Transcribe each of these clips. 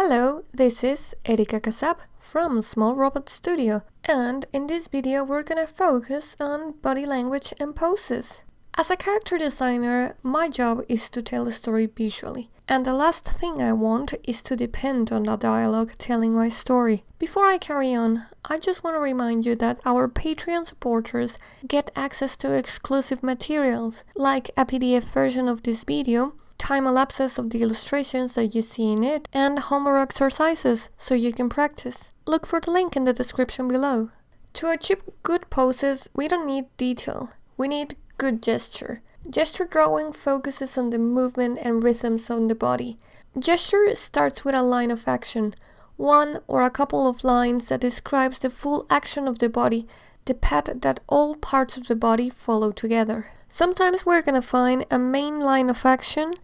Hello, this is Érika from Small Robot Studio, and in this video we're gonna focus on body language and poses. As a character designer, my job is to tell a story visually, and the last thing I want is to depend on the dialogue telling my story. Before I carry on, I just want to remind you that our Patreon supporters get access to exclusive materials, like a PDF version of this video, time-lapses of the illustrations that you see in it, and homework exercises so you can practice. Look for the link in the description below. To achieve good poses, we don't need detail, we need good gesture. Gesture drawing focuses on the movement and rhythms on the body. Gesture starts with a line of action, one or a couple of lines that describes the full action of the body, the path that all parts of the body follow together. Sometimes we're gonna find a main line of action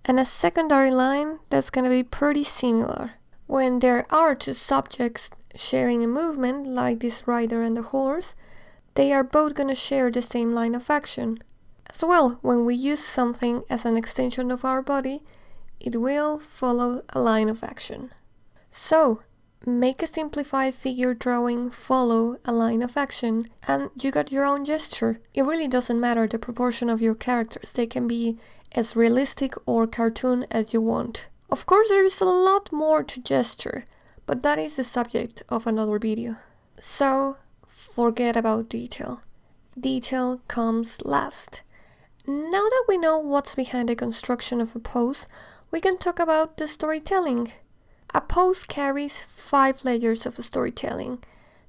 and a secondary line that's gonna be pretty similar. When there are two subjects sharing a movement, like this rider and the horse, they are both gonna share the same line of action. As well, when we use something as an extension of our body, it will follow a line of action. So, make a simplified figure drawing follow a line of action, and you got your own gesture. It really doesn't matter the proportion of your characters, they can be as realistic or cartoon as you want. Of course, there is a lot more to gesture, but that is the subject of another video. So, forget about detail. Detail comes last. Now that we know what's behind the construction of a pose, we can talk about the storytelling. A pose carries 5 layers of storytelling.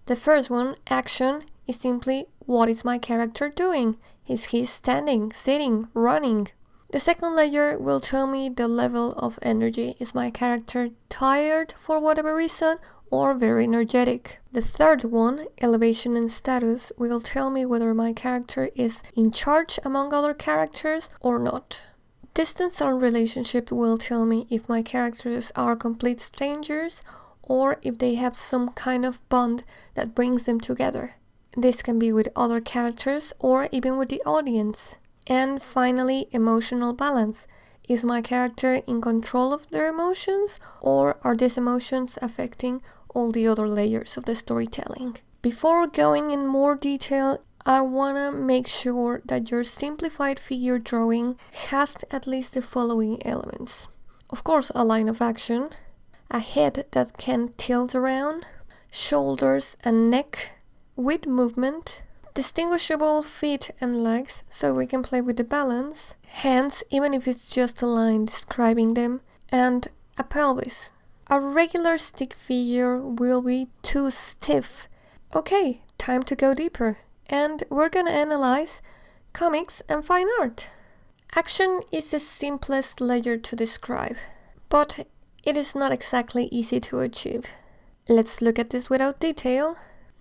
The first one, action, is simply what is my character doing? Is he standing, sitting, running? The second layer will tell me the level of energy. Is my character tired for whatever reason or very energetic? The third one, elevation and status, will tell me whether my character is in charge among other characters or not. Distance and relationship will tell me if my characters are complete strangers or if they have some kind of bond that brings them together. This can be with other characters or even with the audience. And finally, emotional balance. Is my character in control of their emotions, or are these emotions affecting all the other layers of the storytelling? Before going in more detail, I wanna make sure that your simplified figure drawing has at least the following elements. Of course, a line of action, a head that can tilt around, shoulders and neck with movement, distinguishable feet and legs so we can play with the balance, hands even if it's just a line describing them, and a pelvis. A regular stick figure will be too stiff. Okay, time to go deeper, and we're gonna analyze comics and fine art. Action is the simplest layer to describe, but it is not exactly easy to achieve. Let's look at this without detail.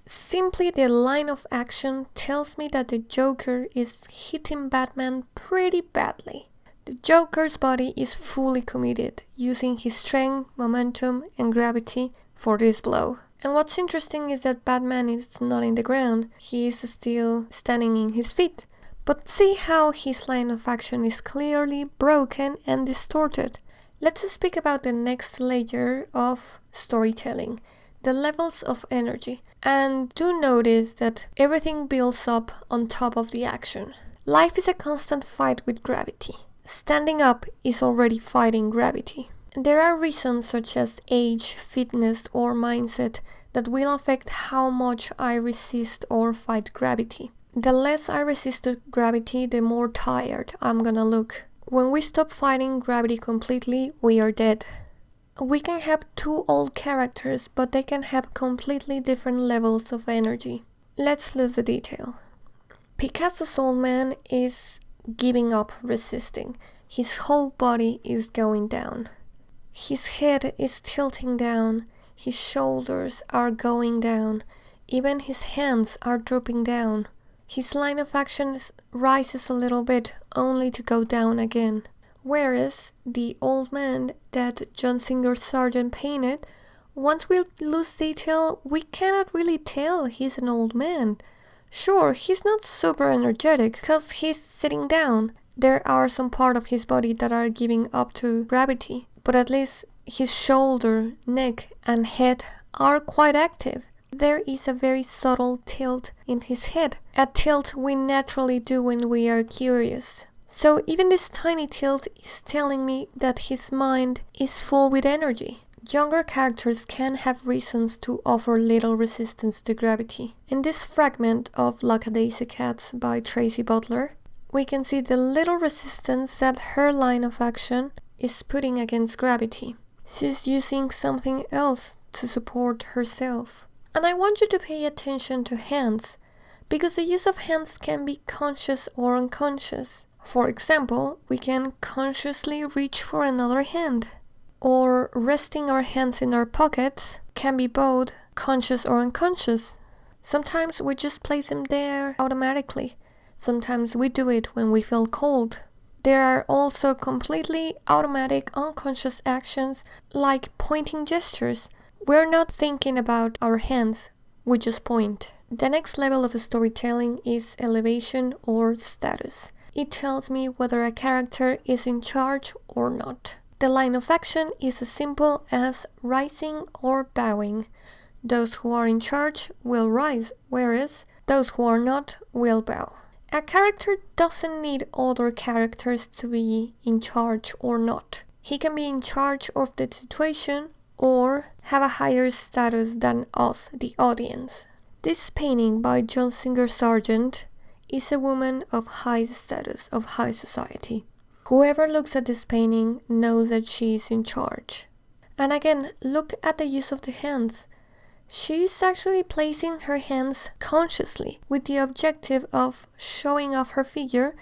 Simply the line of action tells me that the Joker is hitting Batman pretty badly. The Joker's body is fully committed, using his strength, momentum, and gravity for this blow. And what's interesting is that Batman is not in the ground, he is still standing in his feet. But see how his line of action is clearly broken and distorted. Let's speak about the next layer of storytelling. The levels of energy, and do notice that everything builds up on top of the action. Life is a constant fight with gravity. Standing up is already fighting gravity. There are reasons such as age, fitness, or mindset that will affect how much I resist or fight gravity. The less I resist gravity, the more tired I'm gonna look. When we stop fighting gravity completely, we are dead. We can have 2 old characters, but they can have completely different levels of energy. Let's lose the detail. Picasso's old man is giving up resisting. His whole body is going down. His head is tilting down. His shoulders are going down. Even his hands are drooping down. His line of action rises a little bit, only to go down again. Whereas the old man that John Singer Sargent painted, once we lose detail, we cannot really tell he's an old man. Sure, he's not super energetic because he's sitting down. There are some parts of his body that are giving up to gravity, but at least his shoulder, neck, and head are quite active. There is a very subtle tilt in his head, a tilt we naturally do when we are curious. So even this tiny tilt is telling me that his mind is full with energy. Younger characters can have reasons to offer little resistance to gravity. In this fragment of Lackadaisy Cats by Tracy Butler, we can see the little resistance that her line of action is putting against gravity. She's using something else to support herself. And I want you to pay attention to hands, because the use of hands can be conscious or unconscious. For example, we can consciously reach for another hand, or resting our hands in our pockets can be both conscious or unconscious. Sometimes we just place them there automatically. Sometimes we do it when we feel cold. There are also completely automatic unconscious actions like pointing gestures. We're not thinking about our hands, we just point. The next level of storytelling is elevation or status. It tells me whether a character is in charge or not. The line of action is as simple as rising or bowing. Those who are in charge will rise, whereas those who are not will bow. A character doesn't need other characters to be in charge or not. He can be in charge of the situation or have a higher status than us, the audience. This painting by John Singer Sargent is a woman of high status, of high society. Whoever looks at this painting knows that she is in charge. And again, look at the use of the hands. She's actually placing her hands consciously with the objective of showing off her figure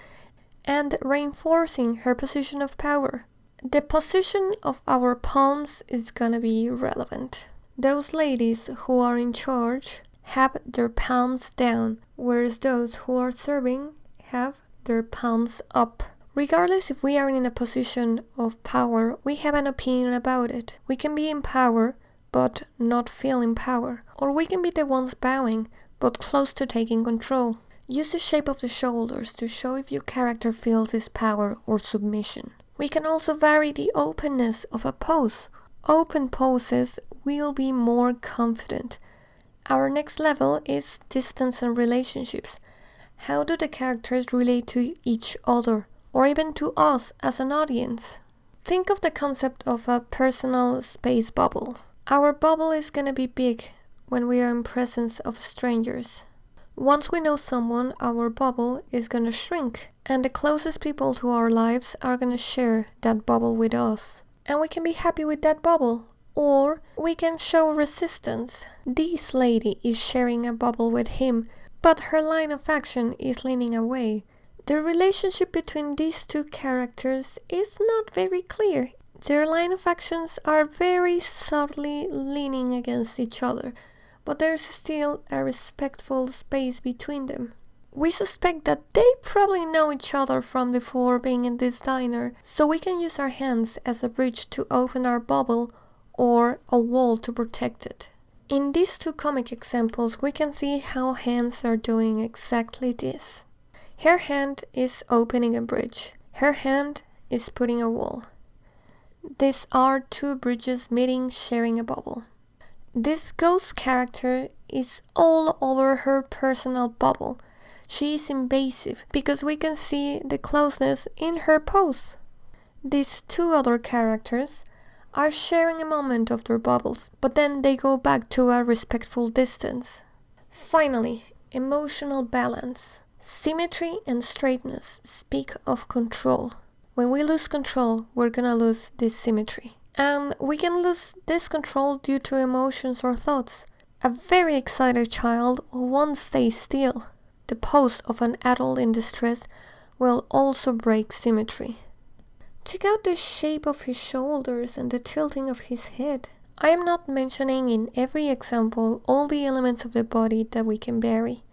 and reinforcing her position of power. The position of our palms is gonna be relevant. Those ladies who are in charge have their palms down, whereas those who are serving have their palms up. Regardless if we are in a position of power, we have an opinion about it. We can be in power, but not feel in power. Or we can be the ones bowing, but close to taking control. Use the shape of the shoulders to show if your character feels this power or submission. We can also vary the openness of a pose. Open poses will be more confident. Our next level is distance and relationships. How do the characters relate to each other, or even to us as an audience? Think of the concept of a personal space bubble. Our bubble is gonna be big when we are in presence of strangers. Once we know someone, our bubble is gonna shrink, and the closest people to our lives are gonna share that bubble with us. And we can be happy with that bubble, or we can show resistance. This lady is sharing a bubble with him, but her line of action is leaning away. The relationship between these two characters is not very clear. Their line of actions are very subtly leaning against each other, but there's still a respectful space between them. We suspect that they probably know each other from before being in this diner, so we can use our hands as a bridge to open our bubble or a wall to protect it. In these two comic examples, we can see how hands are doing exactly this. Her hand is opening a bridge. Her hand is putting a wall. These are two bridges meeting, sharing a bubble. This ghost character is all over her personal bubble. She is invasive because we can see the closeness in her pose. These two other characters are sharing a moment of their bubbles, but then they go back to a respectful distance. Finally, emotional balance. Symmetry and straightness speak of control. When we lose control, we're gonna lose this symmetry. And we can lose this control due to emotions or thoughts. A very excited child won't stay still. The pose of an adult in distress will also break symmetry. Check out the shape of his shoulders and the tilting of his head. I am not mentioning in every example all the elements of the body that we can vary.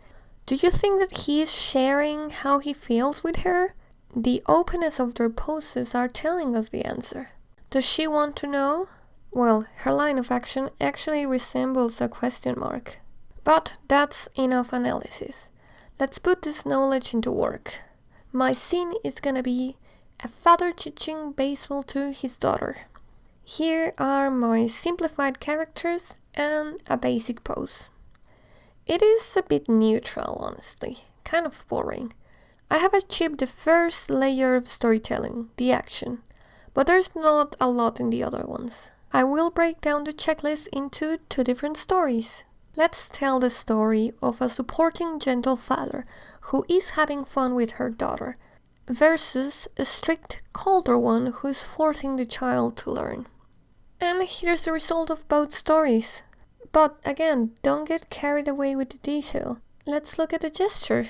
Do you think that he is sharing how he feels with her? The openness of their poses are telling us the answer. Does she want to know? Well, her line of action actually resembles a question mark. But that's enough analysis. Let's put this knowledge into work. My scene is gonna be a father teaching baseball to his daughter. Here are my simplified characters and a basic pose. It is a bit neutral, honestly, kind of boring. I have achieved the first layer of storytelling, the action, but there's not a lot in the other ones. I will break down the checklist into 2 different stories. Let's tell the story of a supporting gentle father who is having fun with her daughter versus a strict, colder one who's forcing the child to learn. And here's the result of both stories. But again, don't get carried away with the detail. Let's look at the gesture.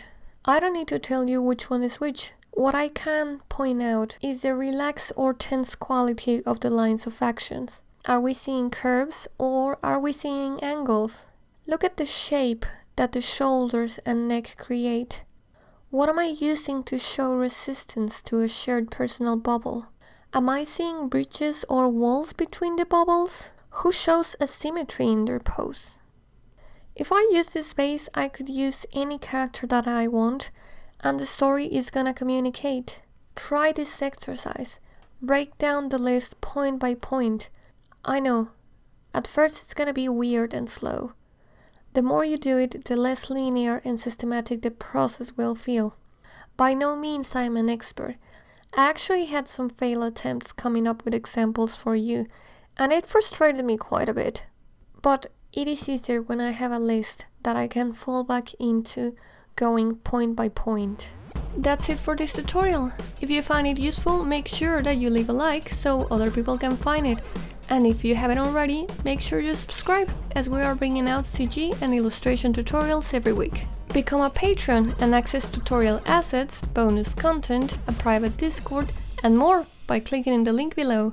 I don't need to tell you which one is which. What I can point out is the relaxed or tense quality of the lines of actions. Are we seeing curves or are we seeing angles? Look at the shape that the shoulders and neck create. What am I using to show resistance to a shared personal bubble? Am I seeing bridges or walls between the bubbles? Who shows asymmetry in their pose? If I use this base, I could use any character that I want, and the story is gonna communicate. Try this exercise. Break down the list point by point. I know, at first it's gonna be weird and slow. The more you do it, the less linear and systematic the process will feel. By no means I am an expert. I actually had some fail attempts coming up with examples for you, and it frustrated me quite a bit. But it is easier when I have a list that I can fall back into going point by point. That's it for this tutorial. If you find it useful, make sure that you leave a like so other people can find it. And if you haven't already, make sure you subscribe, as we are bringing out CG and illustration tutorials every week. Become a patron and access tutorial assets, bonus content, a private Discord, and more by clicking in the link below.